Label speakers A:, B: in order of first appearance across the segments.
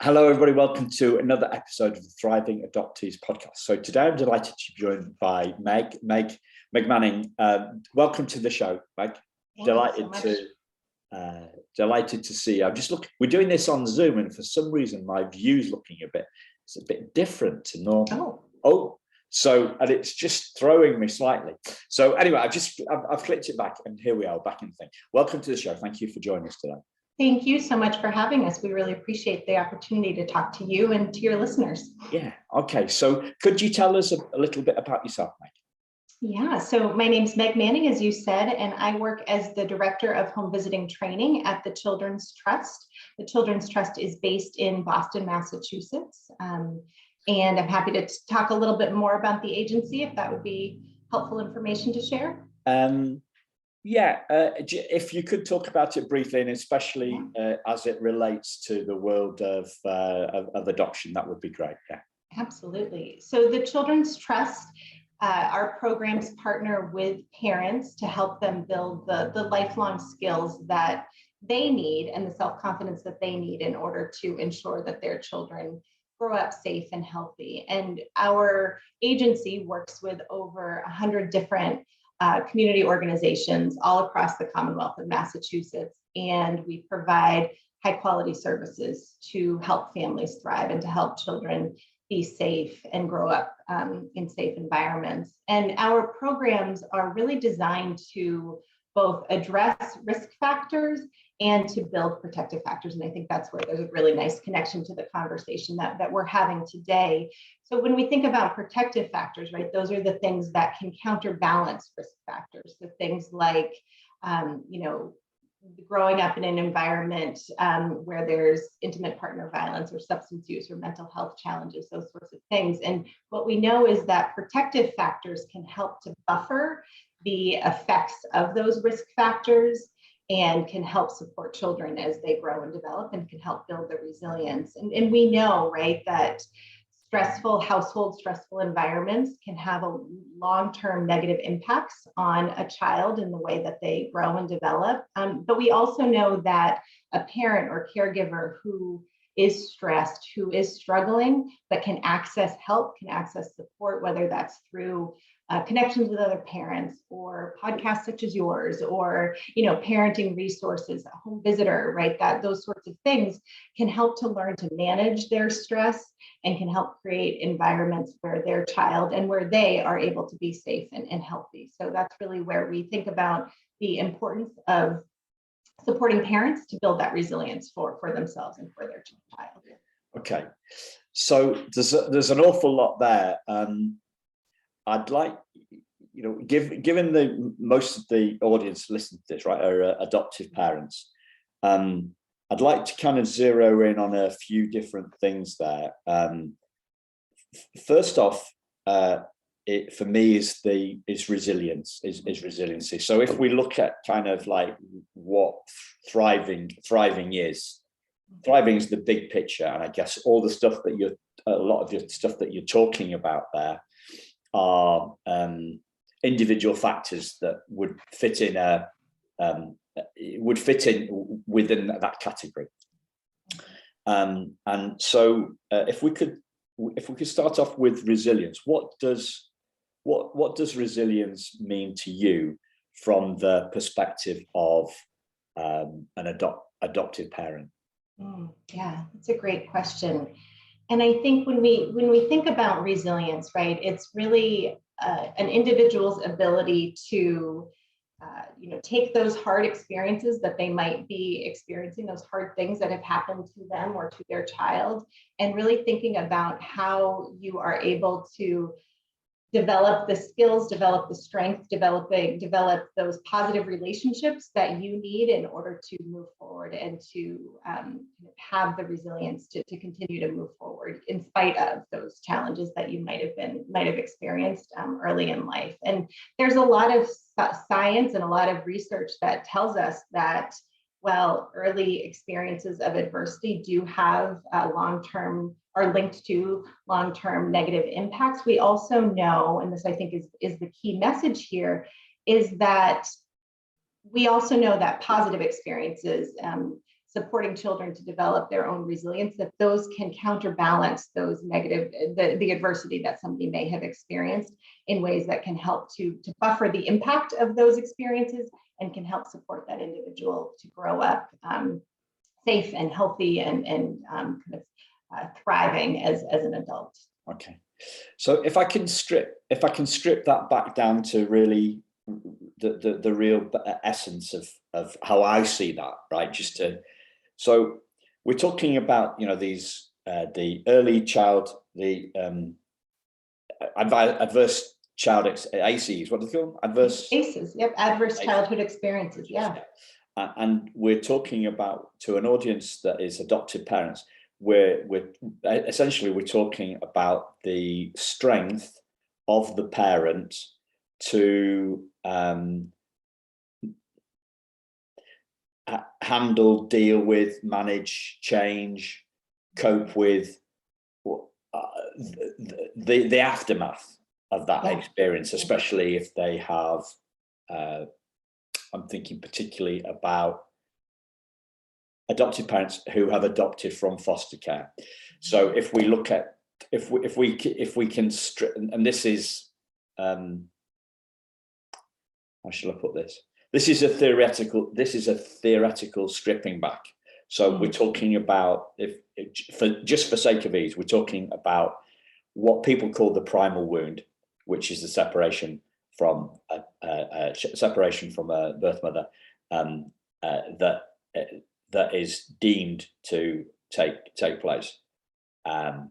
A: Hello, everybody. Welcome to another episode of the Thriving Adoptees podcast. So today I'm delighted to be joined by Meg Manning. Welcome to the show, Meg. Delighted to see you. I'm just looking. We're doing this on Zoom, and for some reason, my view's looking it's a bit different to normal. And it's just throwing me slightly. So anyway, I've clicked it back, and here we are, back in the thing. Welcome to the show. Thank you for joining us today.
B: Thank you so much for having us. We really appreciate the opportunity to talk to you and to your listeners.
A: Yeah. Okay. So could you tell us a little bit about yourself, Meg?
B: Yeah. So my name's Meg Manning, as you said, and I work as the Director of Home Visiting Training at the Children's Trust. The Children's Trust is based in Boston, Massachusetts. And I'm happy to talk a little bit more about the agency, if that would be helpful information to share.
A: If you could talk about it briefly, and especially as it relates to the world of adoption, that would be great. Yeah,
B: absolutely. So the Children's Trust, our programs partner with parents to help them build the lifelong skills that they need and the self-confidence that they need in order to ensure that their children grow up safe and healthy. And our agency works with over 100 different community organizations all across the Commonwealth of Massachusetts, and we provide high quality services to help families thrive and to help children be safe and grow up in safe environments. And our programs are really designed to both address risk factors and to build protective factors. And I think that's where there's a really nice connection to the conversation that we're having today. So when we think about protective factors, right, those are the things that can counterbalance risk factors. The things like, growing up in an environment where there's intimate partner violence or substance use or mental health challenges, those sorts of things. And what we know is that protective factors can help to buffer the effects of those risk factors and can help support children as they grow and develop and can help build their resilience. And we know, right, that stressful households, stressful environments can have a long-term negative impacts on a child in the way that they grow and develop. But we also know that a parent or caregiver who is stressed, who is struggling, but can access help, can access support, whether that's through connections with other parents or podcasts such as yours, or parenting resources, a home visitor, right? That those sorts of things can help to learn to manage their stress and can help create environments where their child and where they are able to be safe and healthy. So that's really where we think about the importance of supporting parents to build that resilience for themselves and for their child.
A: Okay, so there's an awful lot there. I'd like, given the most of the audience listening to this, right, are adoptive parents. I'd like to kind of zero in on a few different things there. First off, it for me is resilience, is resiliency. So if we look at kind of like what thriving is the big picture, and I guess all the stuff that a lot of your stuff that you're talking about there are individual factors that would fit in within that category. And so if we could start off with resilience, what does resilience mean to you from the perspective of an adoptive parent?
B: Yeah, that's a great question. And I think when we think about resilience, right, it's really an individual's ability to take those hard experiences that they might be experiencing, those hard things that have happened to them or to their child, and really thinking about how you are able to develop the skills, develop the strength, develop those positive relationships that you need in order to move forward and to have the resilience to continue to move forward in spite of those challenges that you might have experienced early in life. And there's a lot of science and a lot of research that tells us that while early experiences of adversity do have are linked to long-term negative impacts, we also know, and this I think is the key message here, is that we also know that positive experiences supporting children to develop their own resilience, that those can counterbalance those negative, the adversity that somebody may have experienced in ways that can help to buffer the impact of those experiences and can help support that individual to grow up safe and healthy and thriving as an adult.
A: Okay, so if I can strip that back down to really the real essence of how I see that, right? So we're talking about, you know, these the early child, the adverse child ACEs, what do they call them?
B: ACEs, yep, adverse childhood experiences, yeah.
A: And we're talking about, to an audience that is adoptive parents, we're essentially talking about the strength of the parent to handle, deal with, manage, change, cope with the aftermath of that experience, especially if they have, I'm thinking particularly about adoptive parents who have adopted from foster care. So if we look at, if we can strip, and this is, how shall I put this? This is a theoretical stripping back. So we're talking about, just for sake of ease, we're talking about what people call the primal wound, which is the separation from a birth mother, that is deemed to take place. And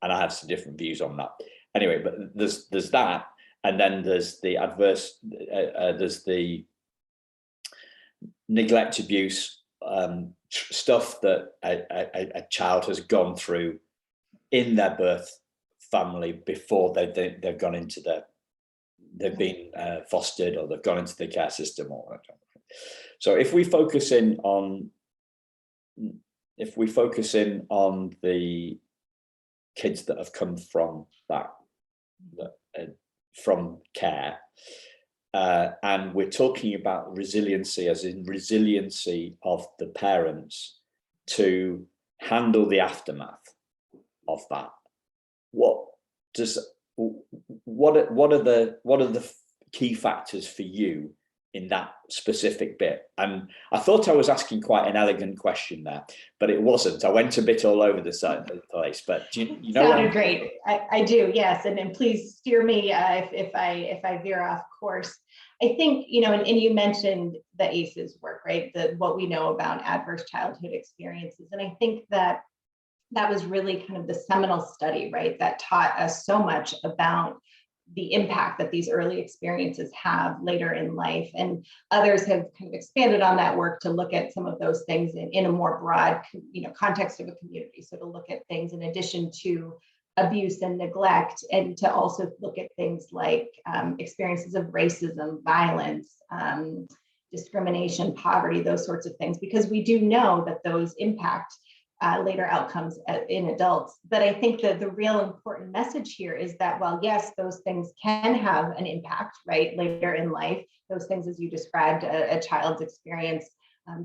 A: I have some different views on that. Anyway, but there's that, and then there's the adverse, there's the neglect, abuse, stuff that a child has gone through in their birth family before they've gone into they've been fostered, or they've gone into the care system, or whatever. So if we focus in on the kids that have come from from care, and we're talking about resiliency, as in resiliency of the parents to handle the aftermath of that. What are the key factors for you in that specific bit? And I thought I was asking quite an elegant question there, but it wasn't. I went a bit all over the place, but you know,
B: sounded great. I do, yes, and please steer me if I veer off course. I think, you know, and you mentioned the ACEs work, right? What we know about adverse childhood experiences, and I think that was really kind of the seminal study, right, that taught us so much about the impact that these early experiences have later in life. And others have kind of expanded on that work to look at some of those things in a more broad, you know, context of a community. So to look at things in addition to abuse and neglect, and to also look at things like experiences of racism, violence, discrimination, poverty, those sorts of things, because we do know that those impact later outcomes in adults. But I think that the real important message here is that while yes, those things can have an impact, right, later in life, those things, as you described, a child's experience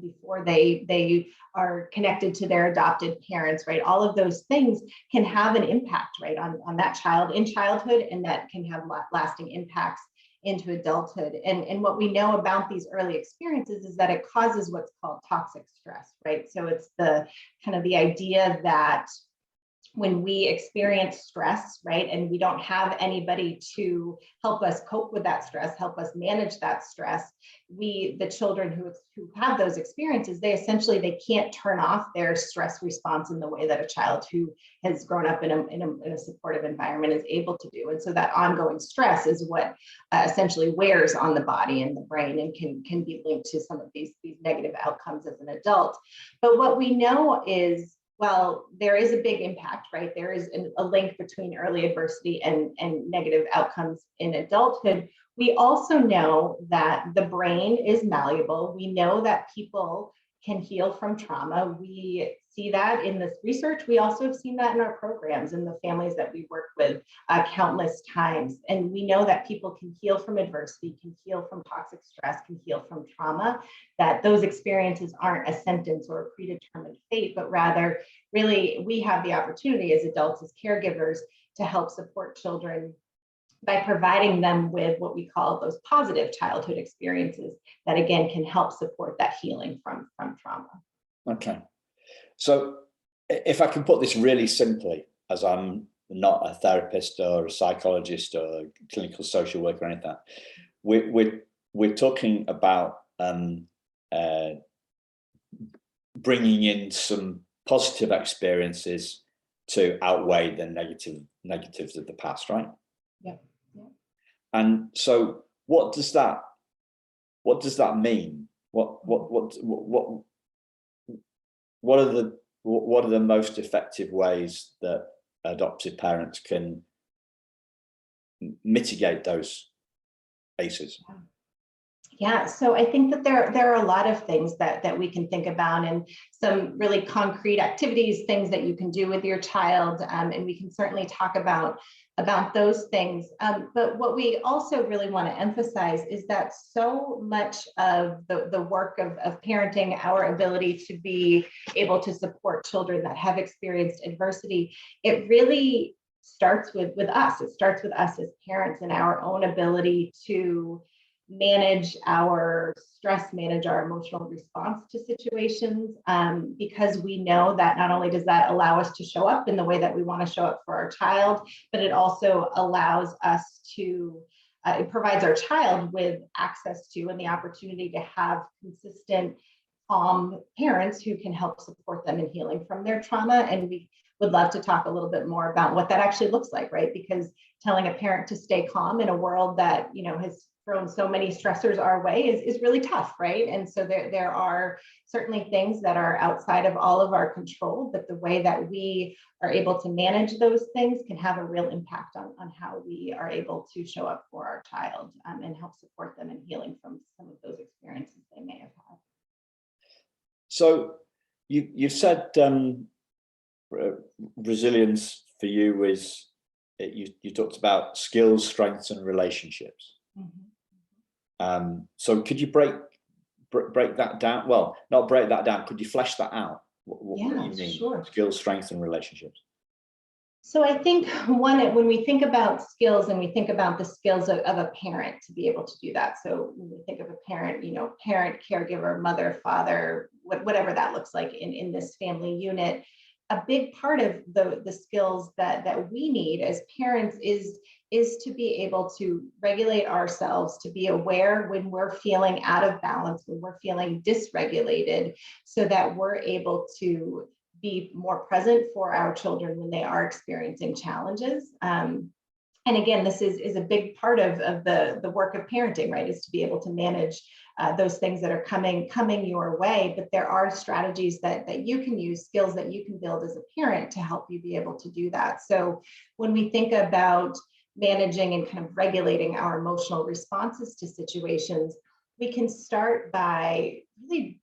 B: before they are connected to their adopted parents, right, all of those things can have an impact, right, on that child in childhood, and that can have lasting impacts into adulthood. And what we know about these early experiences is that it causes what's called toxic stress, right? So it's the kind of the idea that when we experience stress, right, and we don't have anybody to help us cope with that stress, help us manage that stress, the children who have those experiences, they can't turn off their stress response in the way that a child who has grown up in a supportive environment is able to do. And so that ongoing stress is what essentially wears on the body and the brain, and can be linked to some of these negative outcomes as an adult. But what we know is, well, there is a big impact, right? There is a link between early adversity and negative outcomes in adulthood. We also know that the brain is malleable. We know that people can heal from trauma. We see that in this research. We also have seen that in our programs and the families that we work with countless times. And we know that people can heal from adversity, can heal from toxic stress, can heal from trauma, that those experiences aren't a sentence or a predetermined fate, but rather really we have the opportunity as adults, as caregivers, to help support children by providing them with what we call those positive childhood experiences that again can help support that healing from trauma.
A: Okay. So if I can put this really simply, as I'm not a therapist or a psychologist or a clinical social worker or anything, we're talking about bringing in some positive experiences to outweigh the negatives of the past, right?
B: Yeah.
A: And so what does that mean? What are the most effective ways that adoptive parents can mitigate those ACEs?
B: Yeah, so I think that there are a lot of things that we can think about, and some really concrete activities, things that you can do with your child, and we can certainly talk about those things. But what we also really want to emphasize is that so much of the work of parenting, our ability to be able to support children that have experienced adversity, it really starts with us. It starts with us as parents and our own ability to manage our stress, manage our emotional response to situations, because we know that not only does that allow us to show up in the way that we want to show up for our child, but it also allows us to, it provides our child with access to and the opportunity to have consistent, calm parents who can help support them in healing from their trauma. And we would love to talk a little bit more about what that actually looks like, right? Because telling a parent to stay calm in a world that, has thrown so many stressors our way is really tough, right? And so there are certainly things that are outside of all of our control, but the way that we are able to manage those things can have a real impact on how we are able to show up for our child, and help support them in healing from some of those experiences they may have had.
A: So you've said resilience for you is, you talked about skills, strengths, and relationships.
B: Mm-hmm.
A: So could you break that down? Well, not break that down. Could you flesh that out? What
B: Yeah,
A: you mean?
B: sure.
A: Skills, strengths, and relationships.
B: So I think when we think about skills and we think about the skills of a parent to be able to do that. So when we think of a parent, parent, caregiver, mother, father, whatever that looks like in this family unit, a big part of the skills that we need as parents is to be able to regulate ourselves, to be aware when we're feeling out of balance, when we're feeling dysregulated, so that we're able to be more present for our children when they are experiencing challenges. And again, this is a big part of the work of parenting, right? Is to be able to manage those things that are coming your way. But there are strategies that you can use, skills that you can build as a parent to help you be able to do that. So when we think about managing and kind of regulating our emotional responses to situations, we can start by really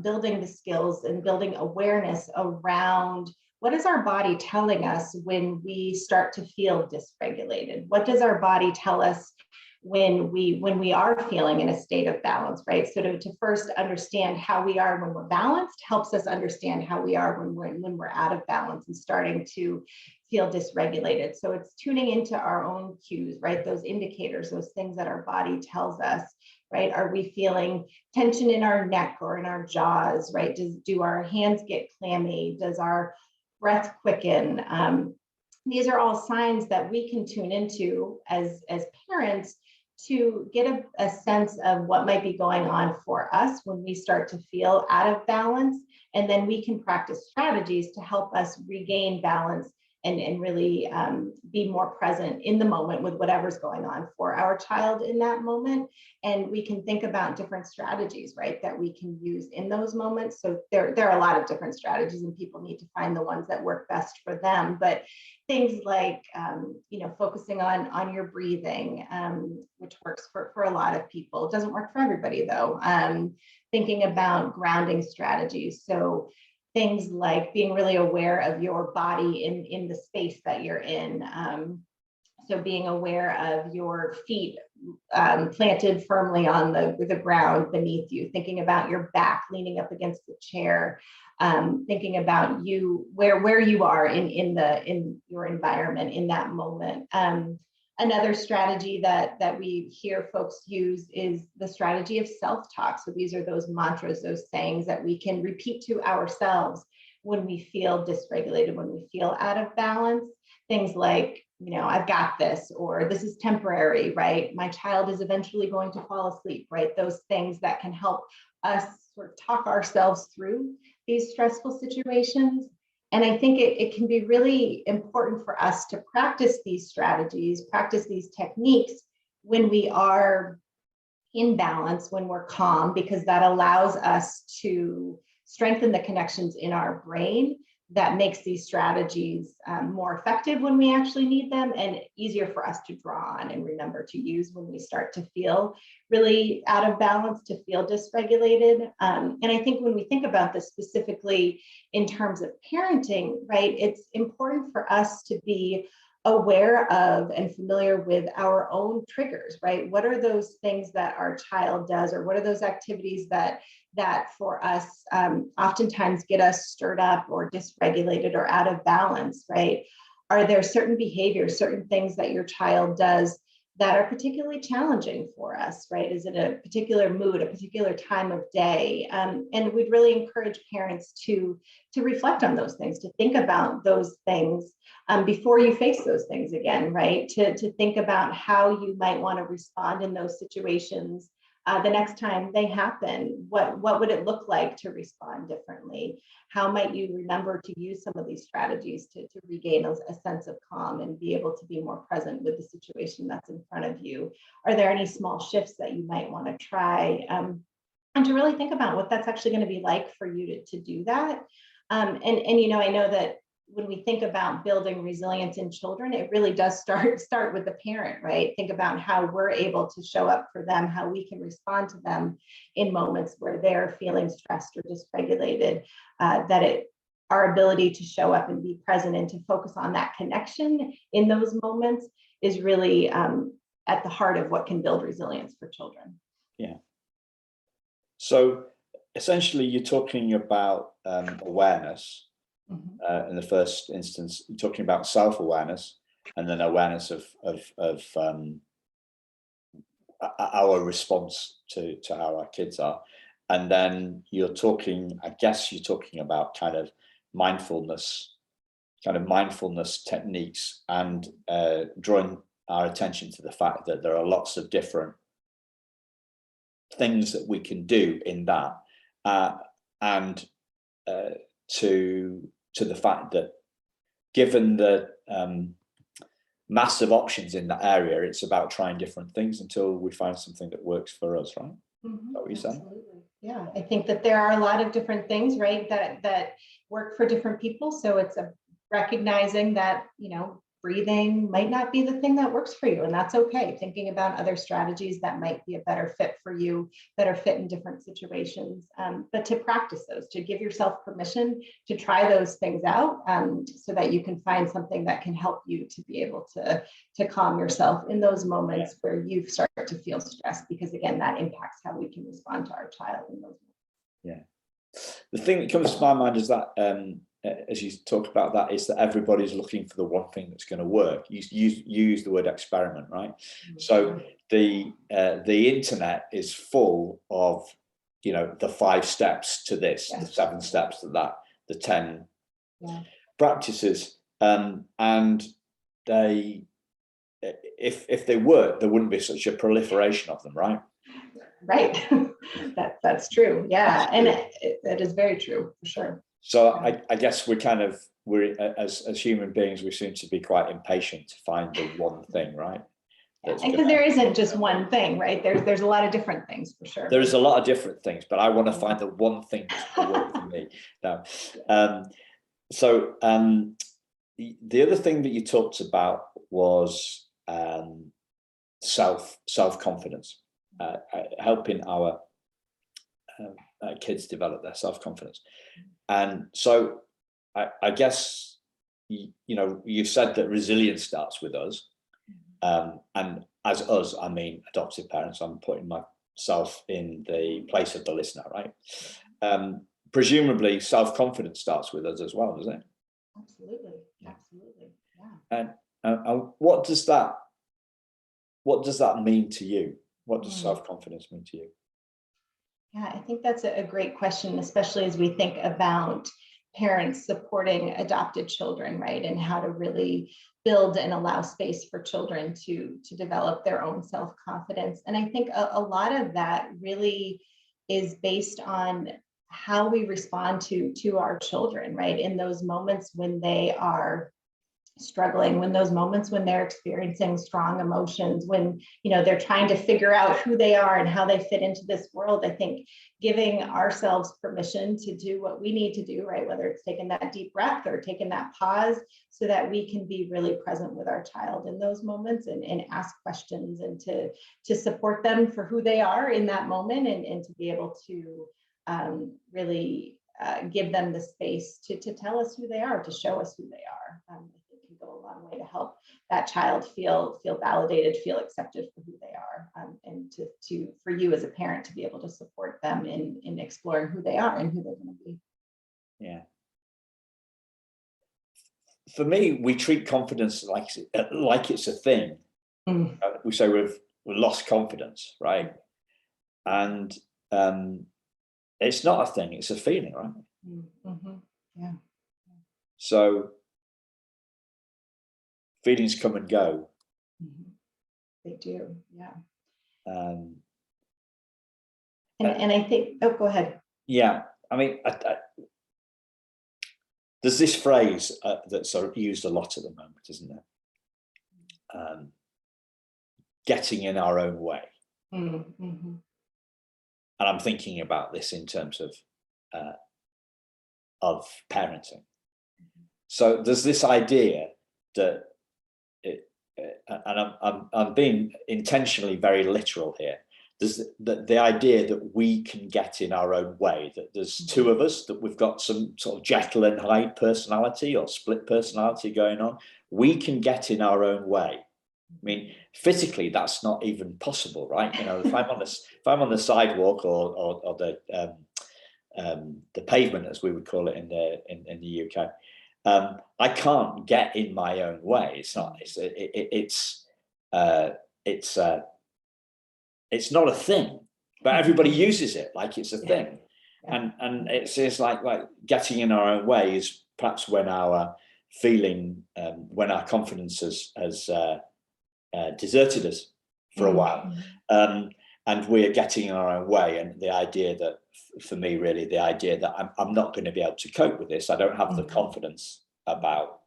B: building the skills and building awareness around what is our body telling us when we start to feel dysregulated? What does our body tell us when we are feeling in a state of balance, right? So to first understand how we are when we're balanced helps us understand how we are when we're out of balance and starting to feel dysregulated. So it's tuning into our own cues, right? Those indicators, those things that our body tells us, right? Are we feeling tension in our neck or in our jaws, right? Do our hands get clammy? Does our breath quicken? These are all signs that we can tune into as parents to get a sense of what might be going on for us when we start to feel out of balance. And then we can practice strategies to help us regain balance and really be more present in the moment with whatever's going on for our child in that moment. And we can think about different strategies, right, that we can use in those moments. So there are a lot of different strategies, and people need to find the ones that work best for them. But things like, focusing on your breathing, which works for a lot of people. It doesn't work for everybody, though. Thinking about grounding strategies. So things like being really aware of your body in the space that you're in. So being aware of your feet planted firmly on the ground beneath you, thinking about your back leaning up against the chair, thinking about you, where you are in your environment in that moment. Another strategy that we hear folks use is the strategy of self-talk. So these are those mantras, those sayings that we can repeat to ourselves when we feel dysregulated, when we feel out of balance. Things like, I've got this, or this is temporary, right? My child is eventually going to fall asleep, right? Those things that can help us sort of talk ourselves through these stressful situations. And I think it can be really important for us to practice these strategies, practice these techniques when we are in balance, when we're calm, because that allows us to strengthen the connections in our brain that makes these strategies more effective when we actually need them, and easier for us to draw on and remember to use when we start to feel really out of balance, to feel dysregulated. And I think when we think about this specifically in terms of parenting, right, it's important for us to be aware of and familiar with our own triggers, right? What are those things that our child does, or what are those activities that for us oftentimes get us stirred up or dysregulated or out of balance, right? Are there certain behaviors, certain things that your child does that are particularly challenging for us, right? Is it a particular mood, a particular time of day? And we'd really encourage parents to reflect on those things, to think about those things before you face those things again, right? To think about how you might want to respond in those situations the next time they happen. What would it look like to respond differently? How might you remember to use some of these strategies to regain a sense of calm and be able to be more present with the situation that's in front of you? Are there any small shifts that you might want to try? And to really think about what that's actually going to be like for you to do that. And I know that when we think about building resilience in children, it really does start with the parent, right? Think about how we're able to show up for them, how we can respond to them in moments where they're feeling stressed or dysregulated, our ability to show up and be present and to focus on that connection in those moments is really at the heart of what can build resilience for children.
A: Yeah. So essentially, you're talking about awareness. In the first instance, you're talking about self-awareness, and then awareness of our response to how our kids are. And then you're talking about kind of mindfulness techniques, and drawing our attention to the fact that there are lots of different things that we can do in that, and to the fact that given the massive options in that area, it's about trying different things until we find something that works for us, right?
B: Mm-hmm.
A: Is that what you're saying?
B: Absolutely. Yeah, I think that there are a lot of different things, right, that work for different people. So it's recognizing that, breathing might not be the thing that works for you, and that's okay. Thinking about other strategies that might be a better fit for you, better fit in different situations, but to practice those, to give yourself permission to try those things out, so that you can find something that can help you to be able to calm yourself in those moments where you start to feel stressed, because again, that impacts how we can respond to our child in those moments.
A: Yeah. The thing that comes to my mind is that as you talk about that, is that everybody's looking for the one thing that's going to work. You use the word experiment, right? Mm-hmm. So the internet is full of the 5 steps to this, the 7 steps to that, the 10 practices, and they, if they work, there wouldn't be such a proliferation of them, right?
B: Right. That's true. Yeah. And it is very true, for sure.
A: So I guess as human beings, we seem to be quite impatient to find the one thing, right?
B: And because there isn't just one thing, right? There's a lot of different things for sure.
A: There is a lot of different things, but I want to find the one thing that's going to work for me. Now, the other thing that you talked about was self-confidence, helping our kids develop their self-confidence. And so I guess, you said that resilience starts with us. And as us, I mean adoptive parents. I'm putting myself in the place of the listener, right? Presumably self-confidence starts with us as well, doesn't it?
B: Absolutely. Yeah.
A: And what does that mean to you? What does self-confidence mean to you?
B: Yeah, I think that's a great question, especially as we think about parents supporting adopted children, right? And how to really build and allow space for children to develop their own self-confidence. And I think a lot of that really is based on how we respond to our children, right? In those moments when they are struggling, when those moments when they're experiencing strong emotions, when they're trying to figure out who they are and how they fit into this world. I think giving ourselves permission to do what we need to do, right, whether it's taking that deep breath or taking that pause, so that we can be really present with our child in those moments and ask questions, and to support them for who they are in that moment, and to be able to really give them the space to tell us who they are, to show us who they are. I think can go a long way to help that child feel validated, feel accepted for who they are, and to for you as a parent to be able to support them in exploring who they are and who they're going to be.
A: Yeah. For me, we treat confidence like it's a thing. We say we've lost confidence, right? And it's not a thing; it's a feeling, right?
B: Yeah.
A: So feelings come and go.
B: They do, yeah.
A: And
B: I think, go ahead.
A: Yeah, I mean, there's this phrase that's sort of used a lot at the moment, isn't there? Getting in our own way. And I'm thinking about this in terms of parenting. So there's this idea that, and I'm being intentionally very literal here. There's the idea that we can get in our own way, that there's two of us, that we've got some sort of Jekyll and Hyde personality or split personality going on. We can get in our own way. I mean, physically, that's not even possible, right? If I'm on the sidewalk or the pavement, as we would call it in the UK, I can't get in my own way. It's not. It's not a thing, but everybody uses it like it's a thing, and it's like getting in our own way is perhaps when our when our confidence has deserted us for a while, and we're getting in our own way. And the idea that, for me, really, the idea that I'm not going to be able to cope with this. I don't have the confidence about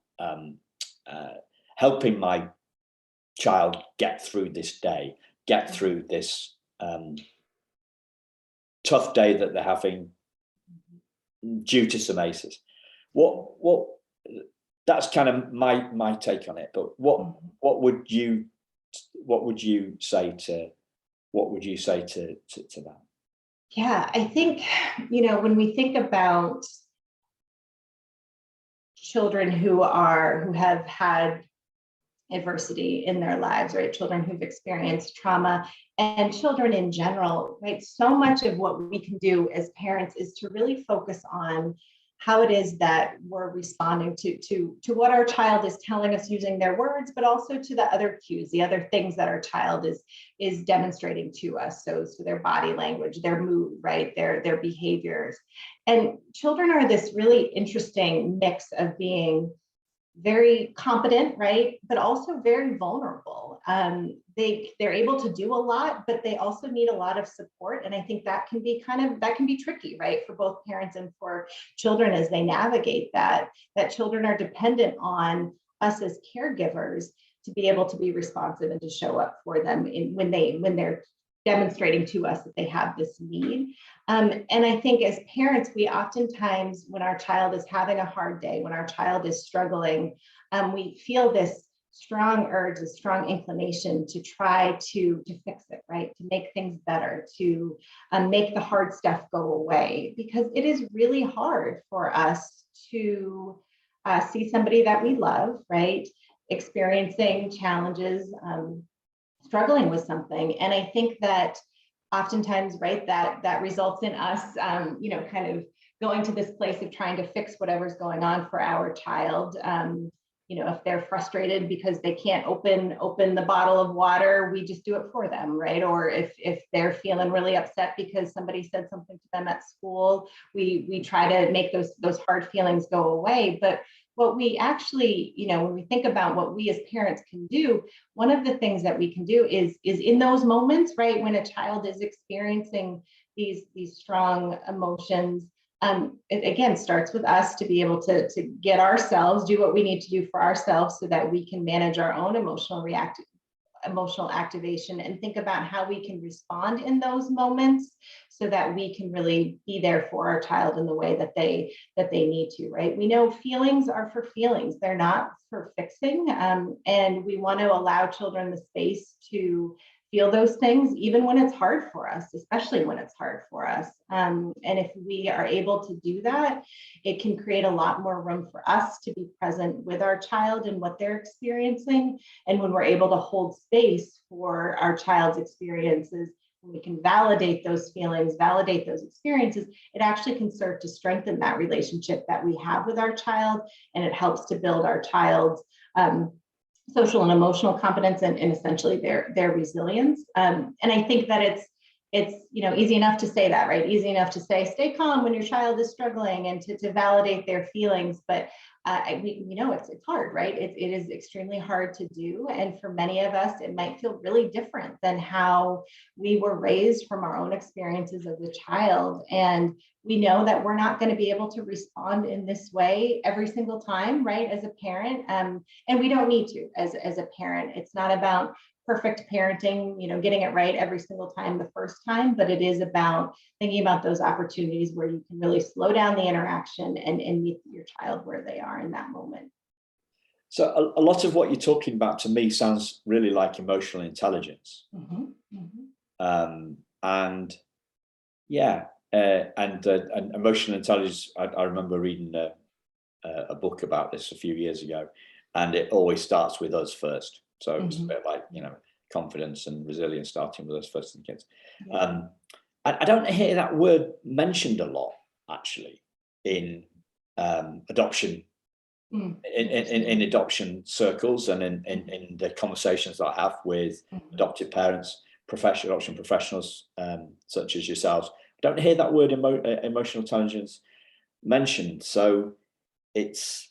A: helping my child get through this day, get through this tough day that they're having due to some ACEs. What that's kind of my take on it. But what would you say to that?
B: Yeah, I think, when we think about children who have had adversity in their lives, right? Children who've experienced trauma, and children in general, right? So much of what we can do as parents is to really focus on how it is that we're responding to what our child is telling us using their words, but also to the other cues, the other things that our child is demonstrating to us. So their body language, their mood, right? Their behaviors. And children are this really interesting mix of being very competent, right? But also very vulnerable. They're able to do a lot, but they also need a lot of support. And I think that can be tricky, right? For both parents and for children as they navigate that children are dependent on us as caregivers to be able to be responsive and to show up for them when they're demonstrating to us that they have this need. And I think as parents, we oftentimes, when our child is having a hard day, when our child is struggling, we feel this strong urge, a strong inclination to try to fix it, right? To make things better, to make the hard stuff go away, because it is really hard for us to see somebody that we love, right? Experiencing challenges, struggling with something. And I think that oftentimes, right, that results in us, kind of going to this place of trying to fix whatever's going on for our child. If they're frustrated because they can't open the bottle of water, we just do it for them, right? Or if they're feeling really upset because somebody said something to them at school, we try to make those hard feelings go away. But what we actually, when we think about what we as parents can do, one of the things that we can do is in those moments, right, when a child is experiencing these strong emotions, it again starts with us to be able to get ourselves, do what we need to do for ourselves so that we can manage our own emotional activation and think about how we can respond in those moments so that we can really be there for our child in the way that they need to, right? We know feelings are for feelings, they're not for fixing, and we want to allow children the space to feel those things, even when it's hard for us, especially when it's hard for us. And if we are able to do that, it can create a lot more room for us to be present with our child and what they're experiencing. And when we're able to hold space for our child's experiences, when we can validate those feelings, validate those experiences, it actually can serve to strengthen that relationship that we have with our child. And it helps to build our child's social and emotional competence and essentially their resilience. And I think that it's easy enough to say that, right? Easy enough to say, stay calm when your child is struggling and to validate their feelings. But we know it's hard, right? It is extremely hard to do. And for many of us, it might feel really different than how we were raised from our own experiences as a child. And we know that we're not going to be able to respond in this way every single time, right? As a parent. And we don't need to as a parent. It's not about perfect parenting, getting it right every single time the first time, but it is about thinking about those opportunities where you can really slow down the interaction and meet your child where they are in that moment.
A: So a lot of what you're talking about to me sounds really like emotional intelligence.
B: Mm-hmm. Mm-hmm.
A: And yeah, and emotional intelligence, I remember reading a book about this a few years ago, and it always starts with us first. So it's a bit like, confidence and resilience starting with us first in kids. Yeah. I don't hear that word mentioned a lot, actually, in adoption, in adoption circles and in the conversations that I have with adoptive parents, adoption professionals, such as yourselves. I don't hear that word emotional intelligence mentioned. So it's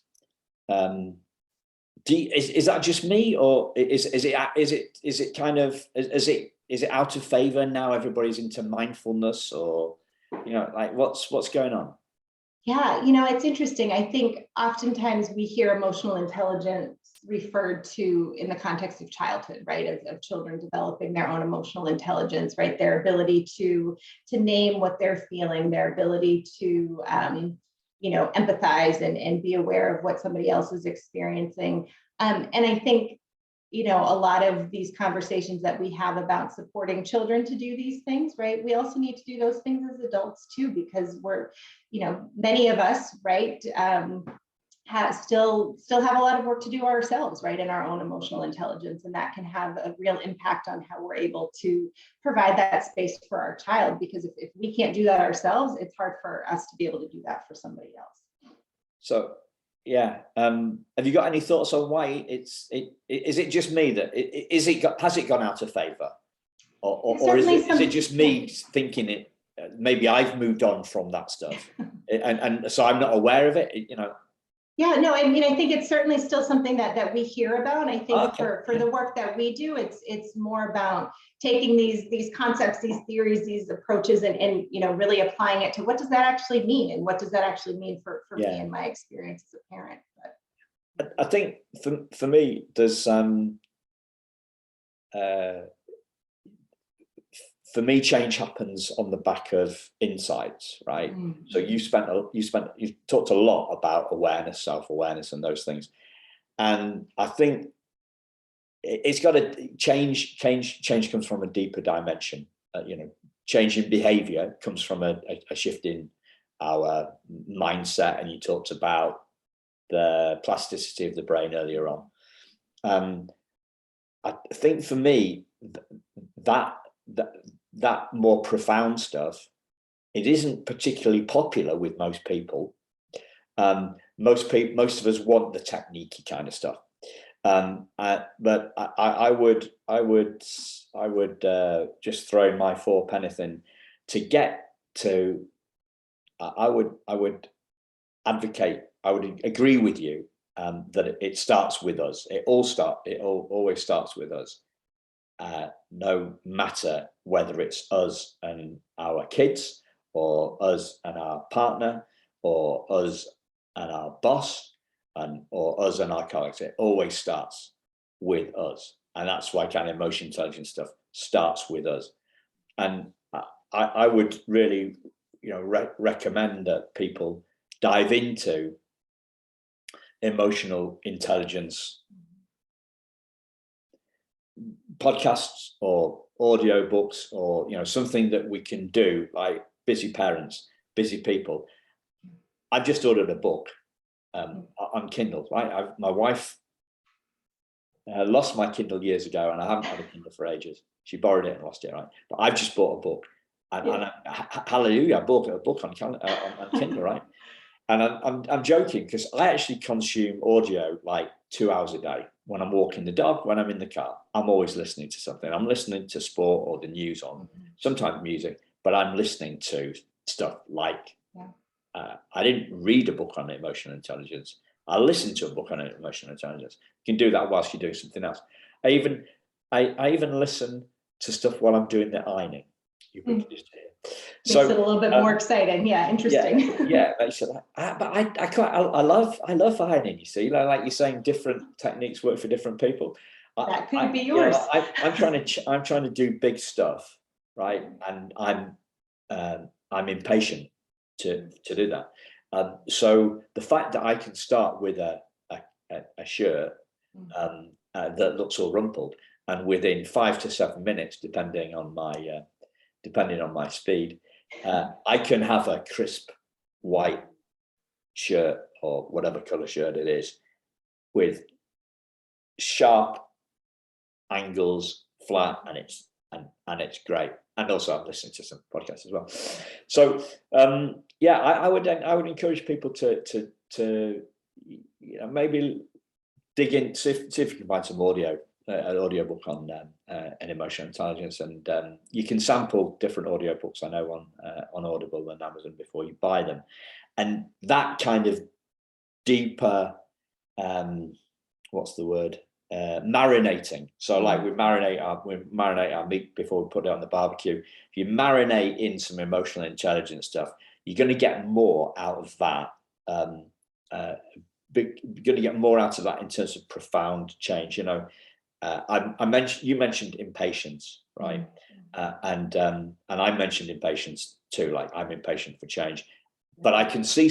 A: is that just me, or is it kind of is it out of favor now? Everybody's into mindfulness, or like what's going on?
B: Yeah, it's interesting. I think oftentimes we hear emotional intelligence referred to in the context of childhood, right? Of children developing their own emotional intelligence, right? Their ability to name what they're feeling, their ability to empathize and be aware of what somebody else is experiencing. And I think, a lot of these conversations that we have about supporting children to do these things, right? We also need to do those things as adults too, because we're, many of us, right, still have a lot of work to do ourselves, right, in our own emotional intelligence, and that can have a real impact on how we're able to provide that space for our child. Because if we can't do that ourselves, it's hard for us to be able to do that for somebody else.
A: So, yeah, have you got any thoughts on why is it just me that has it gone out of favor, or is it just me thinking it? Maybe I've moved on from that stuff, and so I'm not aware of it.
B: Yeah, no, I mean, I think it's certainly still something that we hear about. I think
A: Okay.
B: for the work that we do, it's more about taking these concepts, these theories, these approaches, and really applying it to what does that actually mean, and what does that actually mean for me and my experience as a parent. But
A: I think for me, there's for me, change happens on the back of insights, right? Mm-hmm. So you talked a lot about awareness, self-awareness, and those things, and I think it's got to change. Change comes from a deeper dimension. Change in behavior comes from a shift in our mindset, and you talked about the plasticity of the brain earlier on. I think for me, that more profound stuff, it isn't particularly popular with most people. Most of us want the techniquey kind of stuff. But I would just throw in my fourpenny in to get to. I would advocate. I would agree with you that it starts with us. It always starts with us. No matter whether it's us and our kids, or us and our partner, or us and our boss, or us and our colleagues, it always starts with us. And that's why kind of emotion intelligence stuff starts with us. And I would really, recommend that people dive into emotional intelligence podcasts or audio books, or something that we can do, like busy parents, busy people. I've just ordered a book on Kindle, right? My wife lost my Kindle years ago, and I haven't had a Kindle for ages. She borrowed it and lost it, right? But I've just bought a book, and hallelujah, I bought a book on Kindle, right? And I'm joking, because I actually consume audio like 2 hours a day. When I'm walking the dog, when I'm in the car, I'm always listening to something. I'm listening to sport or the news on, sometimes music, but I'm listening to stuff like, I didn't read a book on emotional intelligence. I listened to a book on emotional intelligence. You can do that whilst you're doing something else. I even listen to stuff while I'm doing the ironing. You can just hear.
B: Makes it a little bit more exciting. Yeah, interesting.
A: Yeah. But I love ironing. You see, like you're saying, different techniques work for different people.
B: That could be yours.
A: I'm trying to do big stuff, right? And I'm impatient to do that. So the fact that I can start with a shirt that looks all rumpled, and within 5 to 7 minutes, depending on my speed, I can have a crisp white shirt, or whatever color shirt it is, with sharp angles, flat, and it's great. And also, I'm listening to some podcasts as well. So I would encourage people to maybe dig in, see if you can find some an audiobook on emotional intelligence, and you can sample different audiobooks, I know, on Audible and Amazon before you buy them. And that kind of deeper, what's the word? Marinating. So like we marinate our meat before we put it on the barbecue. If you marinate in some emotional intelligence stuff, you're going to get more out of that. You're going to get more out of that in terms of profound change. You mentioned impatience, right? And I mentioned impatience too. Like, I'm impatient for change, but I can see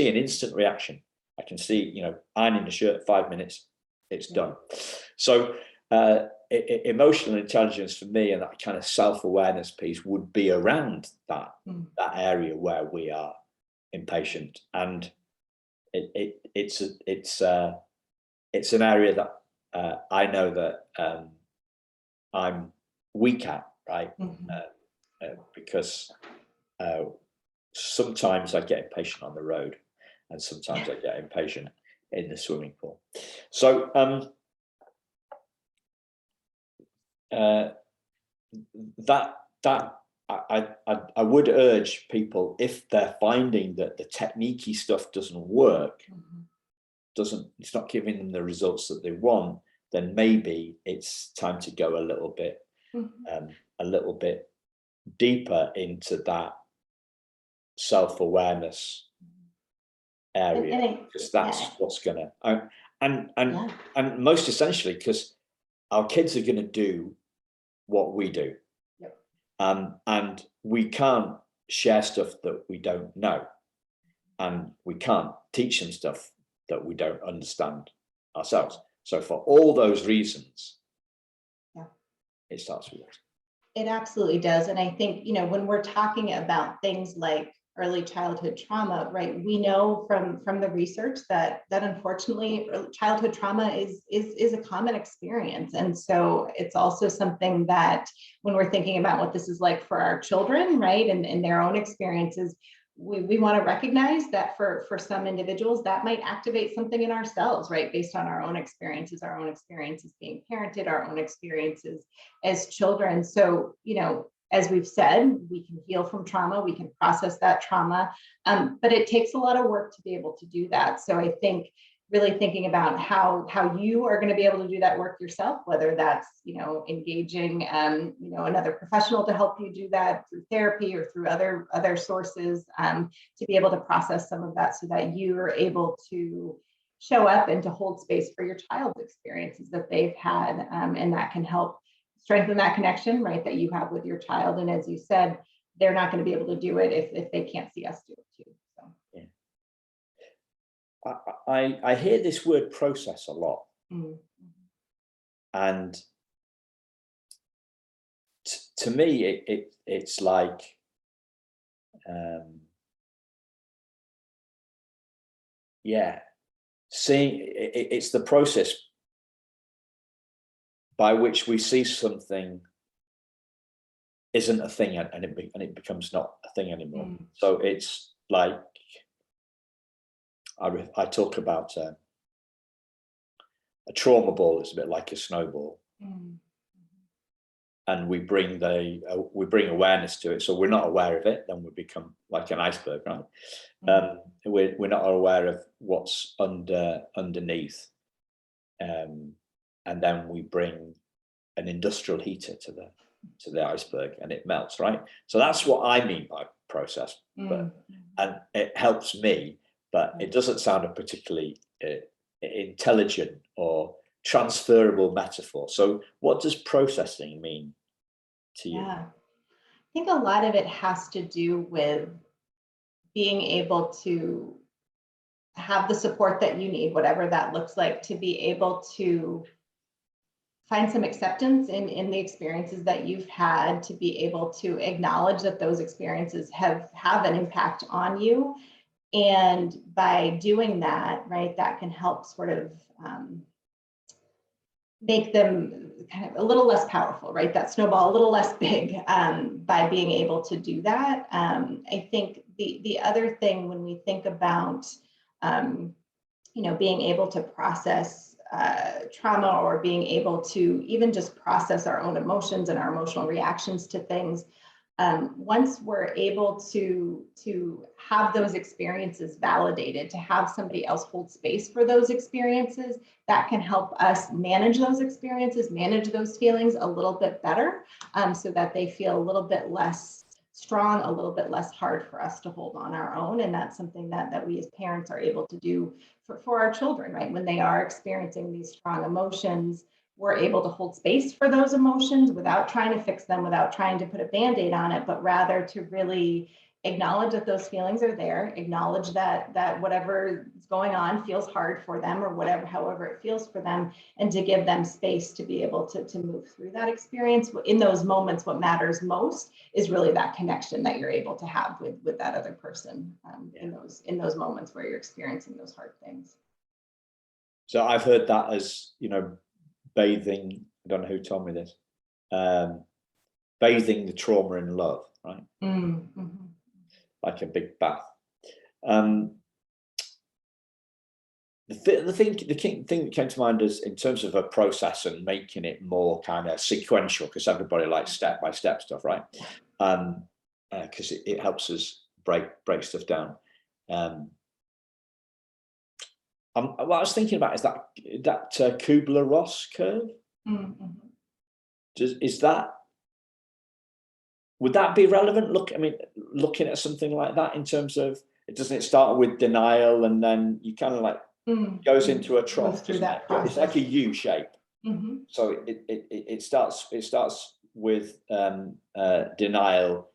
A: an instant reaction. I can see, ironing the shirt, 5 minutes, it's done. So emotional intelligence for me, and that kind of self-awareness piece, would be around that area where we are impatient, and it's an area that I know that I'm weak at, right? Because sometimes I get impatient on the road, and sometimes I get impatient in the swimming pool. So that I would urge people, if they're finding that the techniquey stuff doesn't work, it's not giving them the results that they want, then maybe it's time to go a little bit deeper into that self-awareness area, because that's what's gonna and most essentially, because our kids are going to do what we do. And we can't share stuff that we don't know, and we can't teach them stuff that we don't understand ourselves. So for all those reasons, it starts with us.
B: It absolutely does. And I think, when we're talking about things like early childhood trauma, right, we know from the research that unfortunately childhood trauma is a common experience. And so it's also something that when we're thinking about what this is like for our children, right, and their own experiences, we want to recognize that for some individuals that might activate something in ourselves, right, based on our own experiences being parented, our own experiences as children. So, as we've said, we can heal from trauma, we can process that trauma, but it takes a lot of work to be able to do that. So I think really thinking about how you are going to be able to do that work yourself, whether that's, engaging, another professional to help you do that through therapy or through other sources, to be able to process some of that so that you are able to show up and to hold space for your child's experiences that they've had. And that can help strengthen that connection, right, that you have with your child. And as you said, they're not going to be able to do it if they can't see us do it too. So.
A: Yeah. I hear this word process a lot. And to me, it's like, seeing it's the process by which we see something isn't a thing, and it becomes not a thing anymore. So it's like, I talk about a trauma ball. It's a bit like a snowball, and we bring awareness to it. So we're not aware of it, then we become like an iceberg, right? We're not aware of what's underneath, and then we bring an industrial heater to the iceberg, and it melts, right? So that's what I mean by process. And it helps me, but it doesn't sound a particularly intelligent or transferable metaphor. So what does processing mean to you?
B: I think a lot of it has to do with being able to have the support that you need, whatever that looks like, to be able to find some acceptance in the experiences that you've had, to be able to acknowledge that those experiences have an impact on you. And by doing that, right, that can help sort of make them kind of a little less powerful, right? That snowball a little less big, by being able to do that. I think the other thing when we think about, being able to process trauma, or being able to even just process our own emotions and our emotional reactions to things, once we're able to have those experiences validated, to have somebody else hold space for those experiences, that can help us manage those experiences, manage those feelings a little bit better, so that they feel a little bit less strong, a little bit less hard for us to hold on our own. And that's something that we as parents are able to do for our children, right? When they are experiencing these strong emotions, we're able to hold space for those emotions without trying to fix them, without trying to put a Band-Aid on it, but rather to really acknowledge that those feelings are there, acknowledge that whatever is going on feels hard for them, or however it feels for them, and to give them space to be able to move through that experience. In those moments, what matters most is really that connection that you're able to have with that other person, in those moments where you're experiencing those hard things.
A: So I've heard that as, bathing, I don't know who told me this, bathing the trauma in love, right? Like a big bath. The the thing that came to mind is in terms of a process and making it more kind of sequential, because everybody likes step-by-step stuff, right? Because it helps us break stuff down. What I was thinking about is that Kubler-Ross curve. Is that, would that be relevant? Looking at something like that in terms of, doesn't it start with denial and then you kind of like goes into a trough?
B: Through that process.
A: It's like a U shape. So it starts with denial,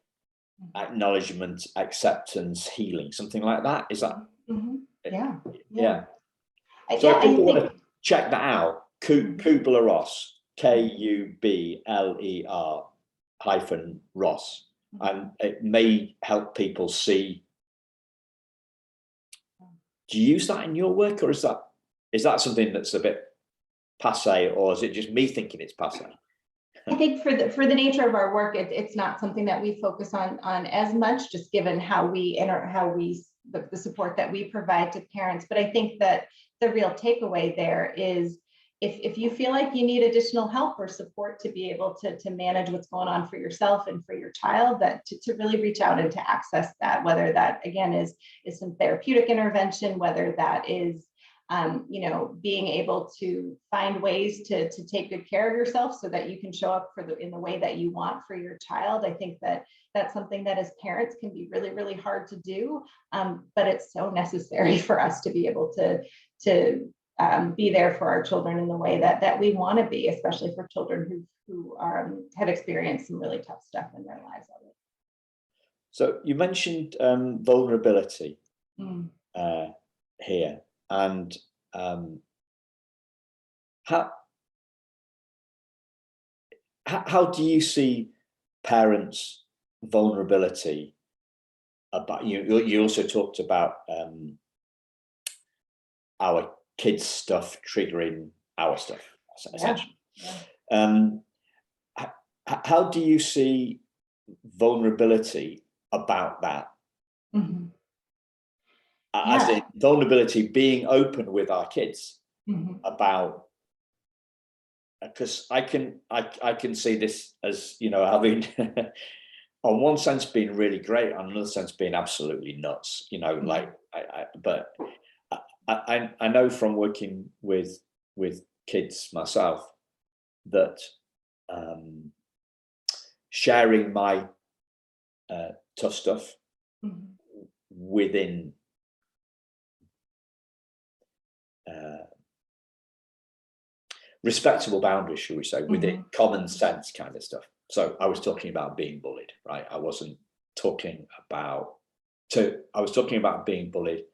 A: acknowledgement, acceptance, healing, something like that. Is that? Yeah. So if people want to check that out, Kubler-Ross, Kubler-Ross, and it may help people see. Do you use that in your work, or is that something that's a bit passé, or is it just me thinking it's passé?
B: I think for the nature of our work, it's not something that we focus on as much, just given the support that we provide to parents. But I think that the real takeaway there is, if you feel like you need additional help or support to be able to manage what's going on for yourself and for your child, that to really reach out and to access that, whether that again is some therapeutic intervention, whether that is being able to find ways to take good care of yourself so that you can show up in the way that you want for your child. I think that that's something that as parents can be really, really hard to do, but it's so necessary for us to be able to be there for our children in the way that we want to be, especially for children who have experienced some really tough stuff in their lives already.
A: So you mentioned vulnerability here, and how do you see parents' vulnerability about you also talked about our kids' stuff triggering our stuff, essentially. How do you see vulnerability about that? As in vulnerability, being open with our kids about, because I can see this as, having on one sense being really great, on another sense being absolutely nuts, but I know from working with kids myself that sharing my tough stuff within respectable boundaries, shall we say, within common sense kind of stuff. So I was talking about being bullied, right? I was talking about being bullied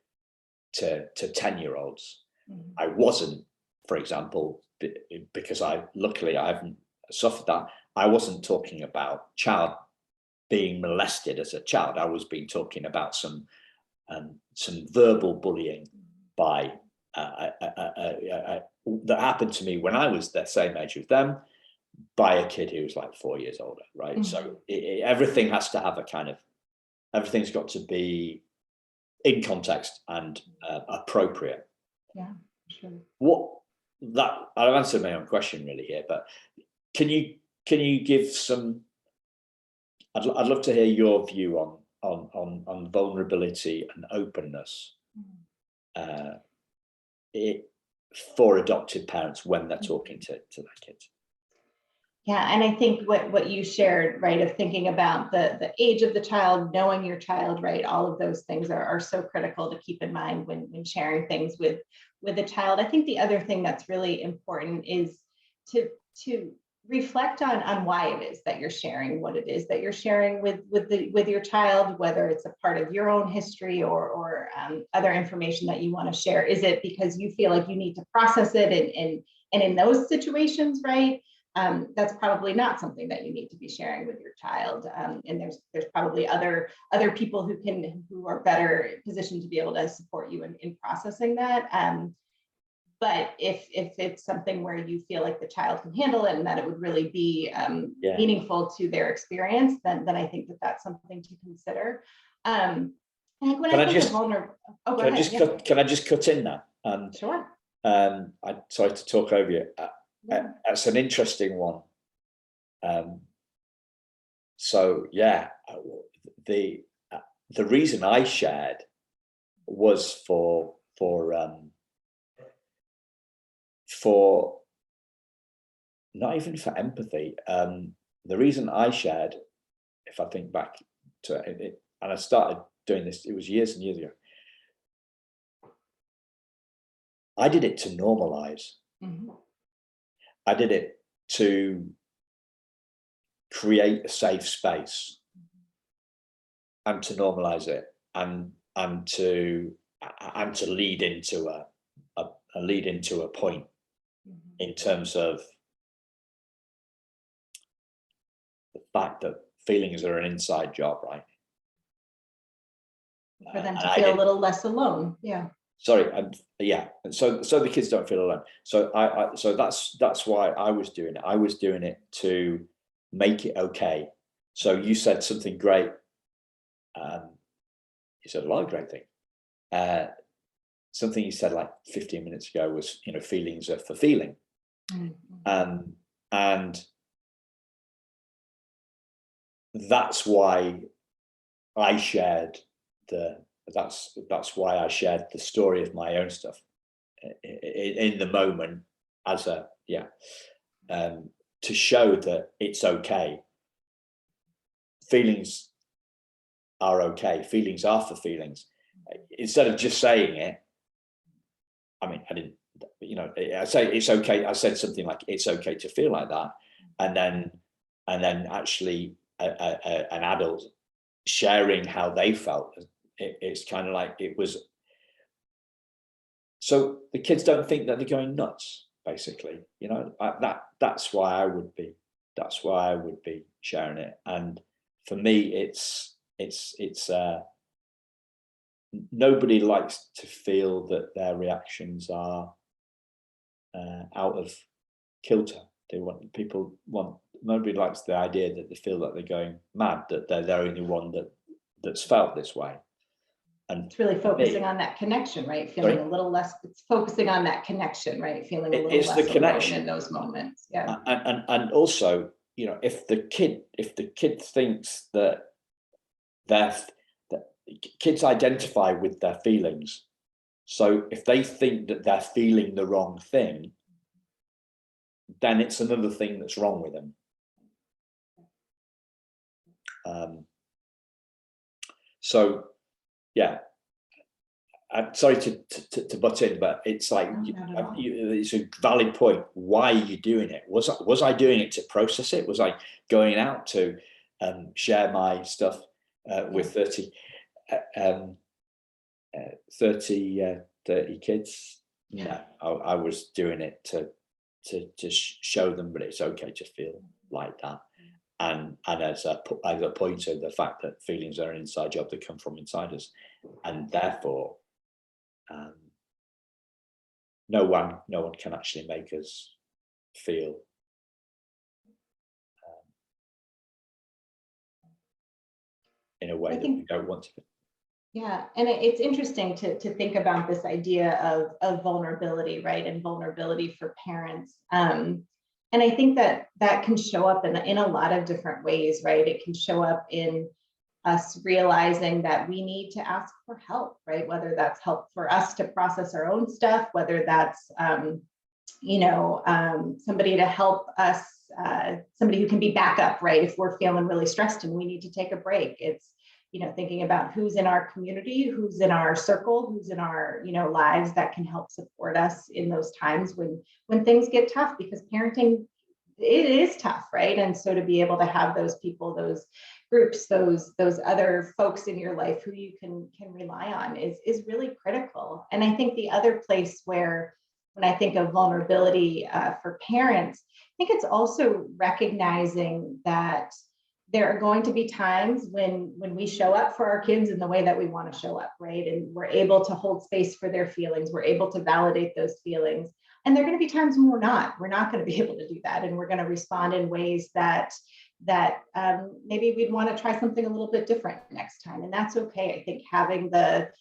A: to 10-year-olds. I wasn't, for example, because luckily I haven't suffered that. I wasn't talking about child being molested as a child. I was talking about some verbal bullying by that happened to me when I was the same age as them, by a kid who was like 4 years older, right? So everything has to have everything's got to be in context and appropriate.
B: Yeah, sure.
A: I've answered my own question really here, but can you give some? I'd love to hear your view on vulnerability and openness for adoptive parents when they're talking to their kids.
B: Yeah, and I think what you shared, right, of thinking about the age of the child, knowing your child, right, all of those things are so critical to keep in mind when sharing things with a child. I think the other thing that's really important is to reflect on why it is that you're sharing what it is that you're sharing with your child, whether it's a part of your own history or other information that you want to share. Is it because you feel like you need to process it and in those situations, right? That's probably not something that you need to be sharing with your child. And there's probably other people who are better positioned to be able to support you in processing that. But if it's something where you feel like the child can handle it and that it would really be meaningful to their experience, then I think that's something to consider. I think when
A: Can I just cut in there?
B: Sure.
A: I'm sorry to talk over you.
B: Yeah.
A: That's an interesting one. So yeah, the reason I shared was for not even for empathy. The reason I shared, if I think back to it, and I started doing this, it was years and years ago. I did it to normalize.
B: Mm-hmm.
A: I did it to create a safe space and to normalize it, and to lead into a point in terms of the fact that feelings are an inside job, right?
B: For them to feel a little less alone. Yeah.
A: Sorry, yeah. And so the kids don't feel alone. So so that's why I was doing it. I was doing it to make it okay. So you said something great. You said a lot of great things. Something you said like 15 minutes ago was, feelings are for feeling.
B: Mm-hmm.
A: And that's why I shared that's why I shared the story of my own stuff in the moment, as to show that it's okay. Feelings are okay. Feelings are for feelings. Instead of just saying it, I mean, I didn't, I say it's okay. I said something like, it's okay to feel like that. And then actually an adult sharing how they felt. It's kind of like it was. So the kids don't think that they're going nuts, basically. That's why I would be. That's why I would be sharing it. And for me, it's nobody likes to feel that their reactions are out of kilter. Nobody likes the idea that they feel that they're going mad, that they're the only one that's felt this way. And
B: it's really focusing on that connection, right? Feeling a little less, it's focusing on that connection, right? Feeling a little less
A: the connection
B: alone in those moments. Yeah.
A: And also, if the kid thinks that kids identify with their feelings. So if they think that they're feeling the wrong thing, then it's another thing that's wrong with them. So yeah, I'm sorry to butt in, but it's like it's a valid point. Why are you doing it? Was I doing it to process it? Was I going out to share my stuff with 30 kids? No, I was doing it to show them that it's okay to feel like that. And as a pointer, the fact that feelings are an inside job, that come from inside us, and therefore no one can actually make us feel in a way that we don't want to.
B: Yeah, and it's interesting to think about this idea of vulnerability, right? And vulnerability for parents. And I think that can show up in a lot of different ways, right? It can show up in us realizing that we need to ask for help, right? Whether that's help for us to process our own stuff, whether that's, somebody to help us, somebody who can be backup, right? If we're feeling really stressed and we need to take a break, it's, thinking about who's in our community, who's in our circle, who's in our, lives that can help support us in those times when things get tough, because parenting, it is tough, right? And so to be able to have those people, those groups, those other folks in your life who you can rely on is really critical. And I think the other place where, when I think of vulnerability for parents, I think it's also recognizing that there are going to be times when we show up for our kids in the way that we want to show up, right? And we're able to hold space for their feelings. We're able to validate those feelings. And there are going to be times when we're not going to be able to do that. And we're going to respond in ways that maybe we'd want to try something a little bit different next time. And that's okay. I think having the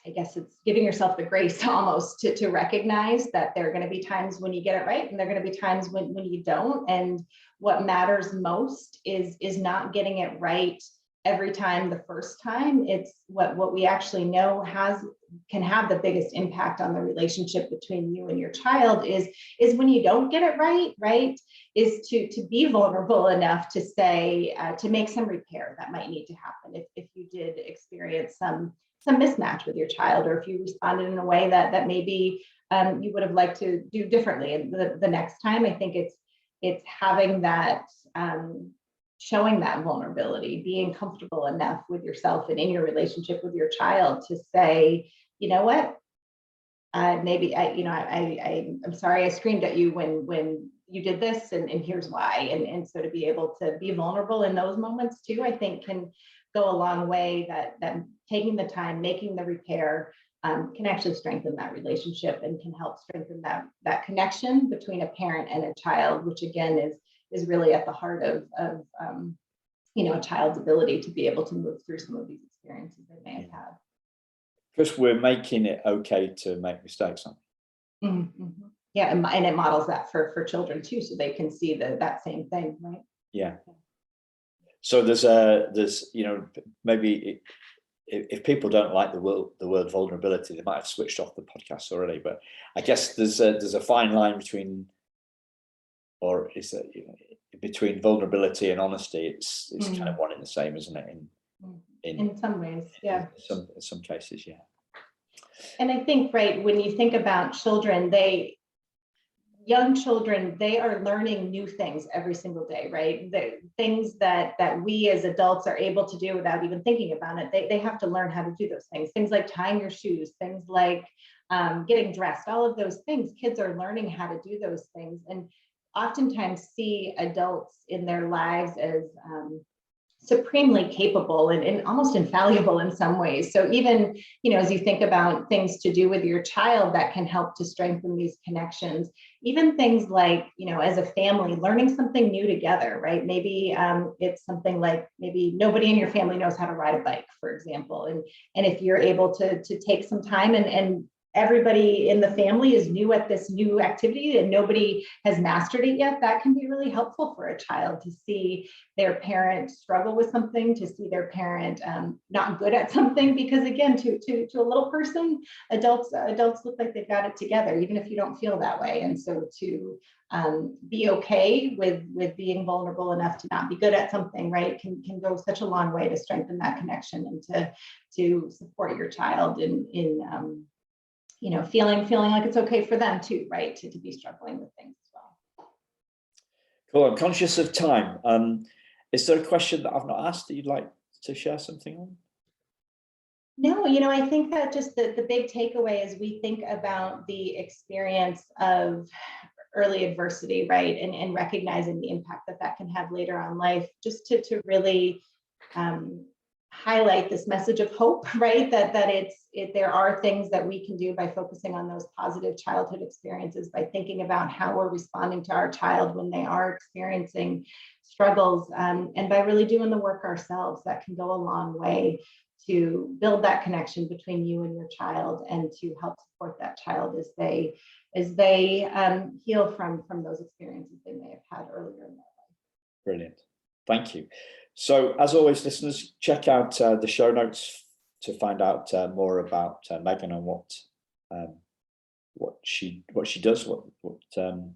B: I guess it's giving yourself the grace almost to recognize that there are going to be times when you get it right, and there are going to be times when you don't. And what matters most is not getting it right every time the first time. It's what we actually know can have the biggest impact on the relationship between you and your child is when you don't get it right, is to be vulnerable enough to say, to make some repair that might need to happen if you did experience some mismatch with your child, or if you responded in a way that maybe you would have liked to do differently. And the next time, I think it's having that, showing that vulnerability, being comfortable enough with yourself and in your relationship with your child to say, you know what, maybe I'm sorry I screamed at you when you did this, and here's why. And so to be able to be vulnerable in those moments too, I think can go a long way, that taking the time, making the repair, can actually strengthen that relationship and can help strengthen that connection between a parent and a child, which again is really at the heart of a child's ability to be able to move through some of these experiences they may have had.
A: Because we're making it okay to make mistakes.
B: Mm-hmm. Yeah, and it models that for children too, so they can see that same thing, right?
A: Yeah. So there's maybe if people don't like the word vulnerability, they might have switched off the podcast already. But I guess there's a fine line between, or is it between vulnerability and honesty? It's kind of one and the same, isn't it?
B: In some ways, yeah.
A: In some cases, yeah.
B: And I think, right, when you think about children, young children, they are learning new things every single day, right? The things that we as adults are able to do without even thinking about it, they have to learn how to do those things. Things like tying your shoes, things like getting dressed, all of those things. Kids are learning how to do those things, and oftentimes see adults in their lives as supremely capable and almost infallible in some ways. So even, as you think about things to do with your child that can help to strengthen these connections, even things like, as a family, learning something new together, right? Maybe it's something like, maybe nobody in your family knows how to ride a bike, for example. And if you're able to take some time and everybody in the family is new at this new activity and nobody has mastered it yet, that can be really helpful for a child to see their parent struggle with something, to see their parent not good at something, because again, to a little person, adults look like they've got it together, even if you don't feel that way. And so to be okay with being vulnerable enough to not be good at something, right, can go such a long way to strengthen that connection and to support your child in feeling like it's okay for them too, right, to be struggling with things as well.
A: Cool. I'm conscious of time. Is there a question that I've not asked that you'd like to share something on?
B: No, I think that just the big takeaway is we think about the experience of early adversity, right, and recognizing the impact that can have later on life, just to really highlight this message of hope, right? That there are things that we can do by focusing on those positive childhood experiences, by thinking about how we're responding to our child when they are experiencing struggles, and by really doing the work ourselves. That can go a long way to build that connection between you and your child, and to help support that child as they heal from those experiences they may have had earlier in their life.
A: Brilliant. Thank you. So as always, listeners, check out the show notes to find out more about Megan and what she does, what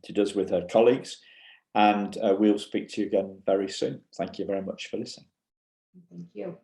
A: she does with her colleagues. And we'll speak to you again very soon. Thank you very much for listening.
B: Thank you.